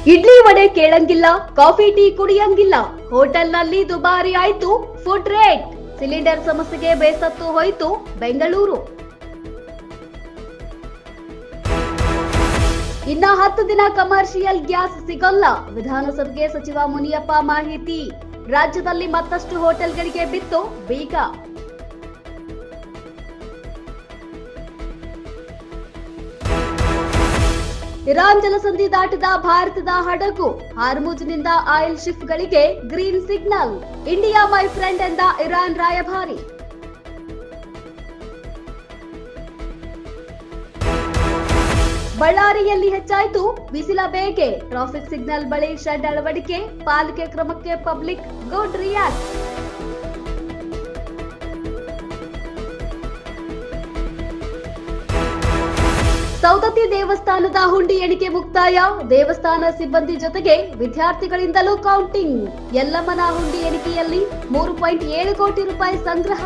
Idli vada ಕೇಳಂಗಿಲ್ಲ, coffee tea ಕುಡಿಯಂಗಿಲ್ಲ, ಹೋಟೆಲ್ನಲ್ಲಿ ದುಬಾರಿ ಆಯ್ತು ಫುಡ್ ರೇಟ್. ಸಿಲಿಂಡರ್ ಸಮಸ್ಯೆಗೆ ಬೇಸತ್ತು ಹೋಯ್ತು ಬೆಂಗಳೂರು. ಇನ್ನ 10 ದಿನ ಕಮರ್ಷಿಯಲ್ ಗ್ಯಾಸ್ ಸಿಗಲ್ಲ, ವಿಧಾನಸಭೆಗೆ ಸಚಿವ ಮುನಿಯಪ್ಪ ಮಾಹಿತಿ. ರಾಜ್ಯದಲ್ಲಿ ಮತ್ತಷ್ಟು ಹೋಟೆಲ್ಗಳಿಗೆ ಬಿತ್ತು ಬೀಗ. ಇರಾನ್ ಜಲಸಂಧಿ ದಾಟಿದ ಭಾರತದ ಹಡಗು, ಹಾರ್ಮುಜ್ನಿಂದ ಆಯಿಲ್ ಶಿಪ್ಗಳಿಗೆ green signal. India my friend ಎಂದ ಇರಾನ್ ರಾಯಭಾರಿ. ಬಳ್ಳಾರಿಯಲ್ಲಿ ಹೆಚ್ಚಾಯಿತು ಬಿಸಿಲ ಬೇಗೆ, ಟ್ರಾಫಿಕ್ ಸಿಗ್ನಲ್ ಬಳಿ ಶೆಡ್ ಅಳವಡಿಕೆ, ಪಾಲಿಕೆ ಕ್ರಮಕ್ಕೆ ಪಬ್ಲಿಕ್ ಗುಡ್ ರಿಯಾಕ್ಟ್. ಸೌದತ್ತಿ ದೇವಸ್ಥಾನದ ಹುಂಡಿ ಎಣಿಕೆ ಮುಕ್ತಾಯ, ದೇವಸ್ಥಾನ ಸಿಬ್ಬಂದಿ ಜೊತೆಗೆ ವಿದ್ಯಾರ್ಥಿಗಳಿಂದಲೂ ಕೌಂಟಿಂಗ್. ಯಲ್ಲಮ್ಮನ ಹುಂಡಿ ಎಣಿಕೆಯಲ್ಲಿ 3.7 ಕೋಟಿ ರೂಪಾಯಿ ಸಂಗ್ರಹ.